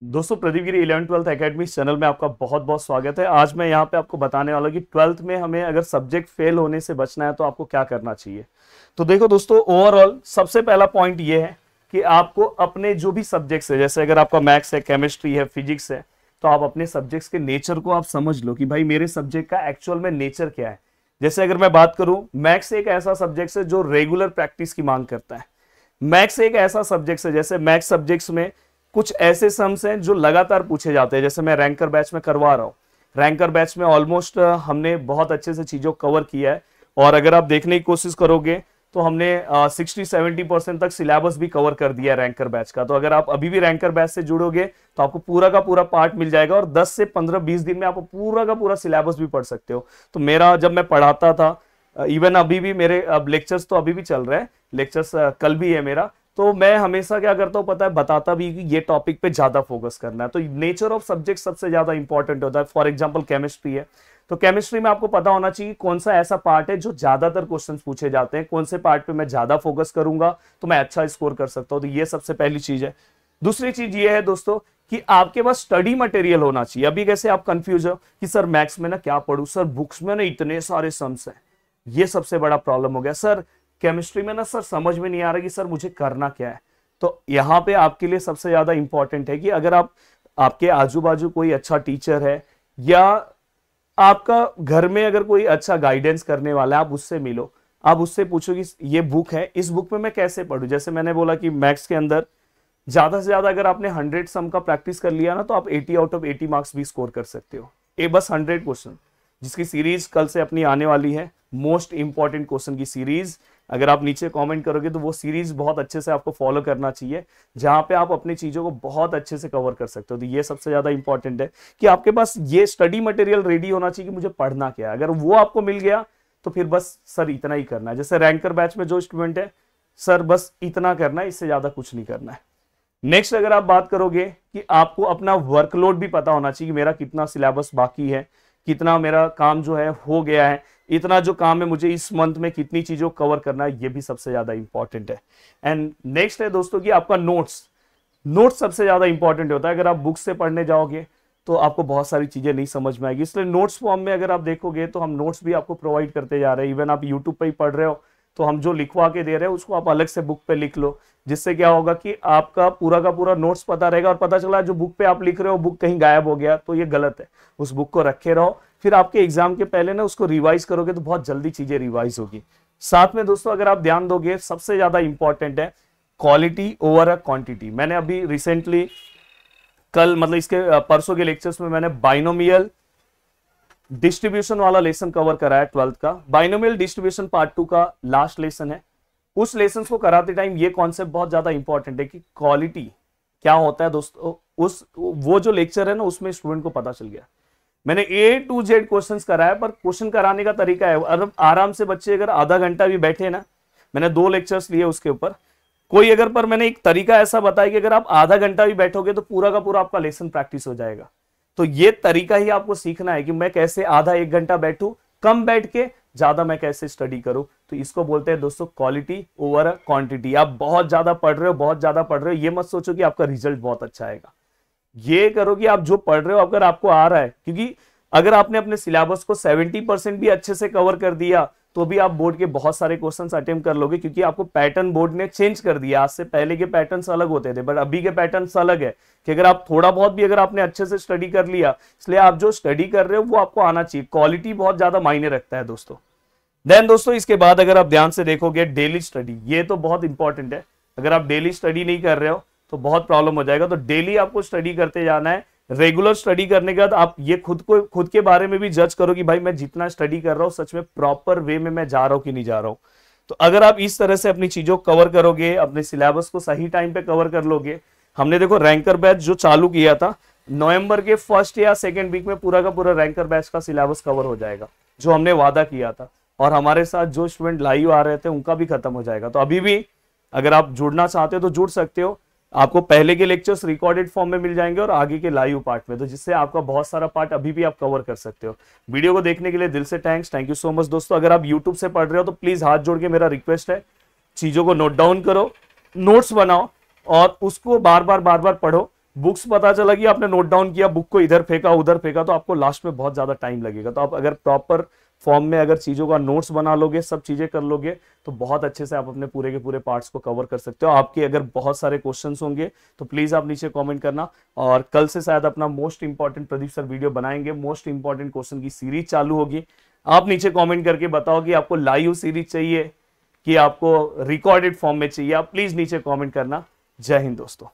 दोस्तों प्रदीप गिरी 11th-12th academy channel में आपका बहुत बहुत स्वागत है। आज मैं यहाँ पे आपको बताने वाला हूँ कि 12th में हमें अगर सब्जेक्ट फेल होने से बचना है तो आपको क्या करना चाहिए। तो देखो दोस्तों, ओवरऑल सबसे पहला पॉइंट ये है कि आपको अपने जो भी सब्जेक्ट्स है, जैसे अगर आपका मैथ्स है, केमिस्ट्री है, फिजिक्स है, तो आप अपने सब्जेक्ट्स के नेचर को आप समझ लो कि भाई मेरे सब्जेक्ट का एक्चुअल में नेचर क्या है। जैसे अगर मैं बात करूं, मैथ्स एक ऐसा सब्जेक्ट है जो रेगुलर प्रैक्टिस की मांग करता है। मैथ्स एक ऐसा सब्जेक्ट है, जैसे मैथ्स सब्जेक्ट्स में कुछ ऐसे सम्स हैं जो लगातार पूछे जाते हैं। जैसे मैं रैंकर बैच में करवा रहा हूँ, रैंकर बैच में ऑलमोस्ट हमने बहुत अच्छे से चीजों को कवर किया है। और अगर आप देखने की कोशिश करोगे तो हमने 60-70% तक सिलेबस भी कवर कर दिया है रैंकर बैच का। तो अगर आप अभी भी रैंकर बैच से जुड़ोगे तो आपको पूरा का पूरा पार्ट मिल जाएगा और 10 से 15-20 दिन में आप पूरा का पूरा सिलेबस भी पढ़ सकते हो। तो मेरा जब मैं पढ़ाता था, इवन अभी भी मेरे अब लेक्चर्स तो अभी भी चल रहे हैं, लेक्चर्स कल भी है मेरा, तो मैं हमेशा क्या करता हूँ पता है, बताता भी कि ये टॉपिक पे ज्यादा फोकस करना है। तो नेचर ऑफ सब्जेक्ट सबसे ज्यादा इंपॉर्टेंट होता है। फॉर एग्जांपल केमिस्ट्री है, तो केमिस्ट्री में आपको पता होना चाहिए कौन सा ऐसा पार्ट है जो ज्यादातर क्वेश्चंस पूछे जाते हैं, कौन से पार्ट पे मैं ज्यादा फोकस करूंगा तो मैं अच्छा स्कोर कर सकता हूँ। तो ये सबसे पहली चीज है। दूसरी चीज ये है दोस्तों कि आपके पास स्टडी मटेरियल होना चाहिए। अभी कैसे आप कंफ्यूज हो कि सर मैथ्स में ना क्या पढ़ूं, सर बुक्स में ना इतने सारे सम्स हैं, ये सबसे बड़ा प्रॉब्लम हो गया। सर केमिस्ट्री में ना सर समझ में नहीं आ रहा कि सर मुझे करना क्या है। तो यहाँ पे आपके लिए सबसे ज्यादा इंपॉर्टेंट है कि अगर आपके आजू बाजू कोई अच्छा टीचर है या आपका घर में अगर कोई अच्छा गाइडेंस करने वाला है, आप उससे मिलो, आप उससे पूछो कि ये बुक है, इस बुक में मैं कैसे पढ़ूं। जैसे मैंने बोला कि मैथ्स के अंदर ज्यादा से ज्यादा अगर आपने 100 सम का प्रैक्टिस कर लिया ना तो आप 80 आउट ऑफ 80 मार्क्स भी स्कोर कर सकते हो। ये बस 100 क्वेश्चन, जिसकी सीरीज कल से अपनी आने वाली है, मोस्ट इंपॉर्टेंट क्वेश्चन की सीरीज। अगर आप नीचे कमेंट करोगे तो वो सीरीज बहुत अच्छे से आपको फॉलो करना चाहिए, जहां पे आप अपनी चीजों को बहुत अच्छे से कवर कर सकते हो। तो ये सबसे ज्यादा इंपॉर्टेंट है कि आपके पास ये स्टडी मटेरियल रेडी होना चाहिए कि मुझे पढ़ना क्या है। अगर वो आपको मिल गया तो फिर बस सर इतना ही करना है। जैसे रैंकर बैच में जो स्टूडेंट है, सर बस इतना करना है, इससे ज्यादा कुछ नहीं करना है। नेक्स्ट अगर आप बात करोगे कि आपको अपना वर्कलोड भी पता होना चाहिए कि मेरा कितना सिलेबस बाकी है, कितना मेरा काम जो है हो गया है, इतना जो काम है मुझे इस मंथ में कितनी चीजों को कवर करना है, ये भी सबसे ज्यादा इंपॉर्टेंट है। एंड नेक्स्ट है दोस्तों कि आपका नोट्स सबसे ज्यादा इंपॉर्टेंट होता है। अगर आप बुक से पढ़ने जाओगे तो आपको बहुत सारी चीजें नहीं समझ में आएगी, इसलिए नोट्स फॉर्म में अगर आप देखोगे तो हम नोट्स भी आपको प्रोवाइड करते जा रहे हैं। इवन आप यूट्यूब पे ही पढ़ रहे हो तो हम जो लिखवा के दे रहे हैं उसको आप अलग से बुक पे लिख लो, जिससे क्या होगा कि आपका पूरा का पूरा नोट्स पता रहेगा। और पता चला जो बुक पे आप लिख रहे हो बुक कहीं गायब हो गया तो ये गलत है, उस बुक को रखे रहो, फिर आपके एग्जाम के पहले ना उसको रिवाइज करोगे तो बहुत जल्दी चीजें रिवाइज होगी। साथ में दोस्तों अगर आप ध्यान दोगे, सबसे ज्यादा इंपॉर्टेंट है क्वालिटी ओवर अ क्वांटिटी। मैंने अभी रिसेंटली कल मतलब इसके परसों के लेक्चर्स में मैंने बाइनोमियल डिस्ट्रीब्यूशन वाला लेसन कवर कराया 12th का। बाइनोमियल डिस्ट्रीब्यूशन पार्ट 2 का लास्ट लेसन है। उस लेसन को कराते टाइम ये कॉन्सेप्ट बहुत ज्यादा इंपॉर्टेंट है कि क्वालिटी क्या होता है दोस्तों। वो जो लेक्चर है ना उसमें स्टूडेंट को पता चल गया। मैंने A to Z क्वेश्चंस कराया, पर क्वेश्चन कराने का तरीका है आराम से बच्चे अगर आधा घंटा भी बैठे ना, मैंने 2 लेक्चर्स लिए उसके ऊपर, कोई अगर पर मैंने एक तरीका ऐसा बताया कि अगर आप आधा घंटा भी बैठोगे तो पूरा का पूरा आपका लेसन प्रैक्टिस हो जाएगा। तो ये तरीका ही आपको सीखना है कि मैं कैसे आधा 1 घंटा बैठूं, कम बैठ के ज्यादा मैं कैसे स्टडी करूं। तो इसको बोलते हैं दोस्तों क्वालिटी ओवर क्वांटिटी। आप बहुत ज्यादा पढ़ रहे हो, ये मत सोचो कि आपका रिजल्ट बहुत अच्छा आएगा। ये करो कि आप जो पढ़ रहे हो अगर आपको आ रहा है, क्योंकि अगर आपने अपने सिलेबस को 70% भी अच्छे से कवर कर दिया तो भी आप बोर्ड के बहुत सारे क्वेश्चंस अटेम्प्ट कर लोगे, क्योंकि आपको पैटर्न बोर्ड ने चेंज कर दिया। आज से पहले के पैटर्न्स अलग होते थे, बट अभी के पैटर्न्स अलग है कि अगर आप थोड़ा बहुत भी अगर आपने अच्छे से स्टडी कर लिया, इसलिए आप जो स्टडी कर रहे हो वो आपको आना चाहिए। क्वालिटी बहुत ज्यादा मायने रखता है दोस्तों। देन दोस्तों इसके बाद अगर आप ध्यान से देखोगे डेली स्टडी, ये तो बहुत इंपॉर्टेंट है। अगर आप डेली स्टडी नहीं कर रहे हो तो बहुत प्रॉब्लम हो जाएगा। तो डेली आपको स्टडी करते जाना है। रेगुलर स्टडी करने के बाद आप ये खुद के बारे में भी जज करो कि भाई मैं जितना स्टडी कर रहा हूँ सच में प्रॉपर वे में मैं जा रहा हूँ कि नहीं जा रहा हूँ। तो अगर आप इस तरह से अपनी चीजों को कवर करोगे, अपने सिलेबस को सही टाइम पे कवर कर लोगे। हमने देखो रैंकर बैच जो चालू किया था, नवंबर के 1st या 2nd वीक में पूरा का पूरा रैंकर बैच का सिलेबस कवर हो जाएगा, जो हमने वादा किया था। और हमारे साथ जो स्टूडेंट लाइव आ रहे थे उनका भी खत्म हो जाएगा। तो अभी भी अगर आप जुड़ना चाहते हो तो जुड़ सकते हो। आपको पहले के लेक्चर्स रिकॉर्डेड फॉर्म में मिल जाएंगे और आगे के लाइव पार्ट में, तो जिससे आपका बहुत सारा पार्ट अभी भी आप कवर कर सकते हो। वीडियो को देखने के लिए दिल से थैंक यू सो मच दोस्तों। अगर आप यूट्यूब से पढ़ रहे हो तो प्लीज हाथ जोड़ के मेरा रिक्वेस्ट है, चीजों को नोट डाउन करो, नोट्स बनाओ और उसको बार बार पढ़ो, बुक्स पता चला कि आपने नोट डाउन किया, बुक को इधर फेंका उधर फेंका, तो आपको लास्ट में बहुत ज्यादा टाइम लगेगा। तो आप अगर प्रॉपर फॉर्म में अगर चीजों का नोट्स बना लोगे, सब चीजें कर लोगे, तो बहुत अच्छे से आप अपने पूरे के पूरे पार्ट्स को कवर कर सकते हो। आपके अगर बहुत सारे क्वेश्चंस होंगे तो प्लीज आप नीचे कमेंट करना, और कल से शायद अपना most important Pradeep sir video बनाएंगे, मोस्ट इंपॉर्टेंट क्वेश्चन की सीरीज चालू होगी। आप नीचे कमेंट करके बताओ कि आपको लाइव सीरीज चाहिए कि आपको रिकॉर्डेड फॉर्म में चाहिए। आप प्लीज नीचे कमेंट करना। जय हिंद दोस्तों।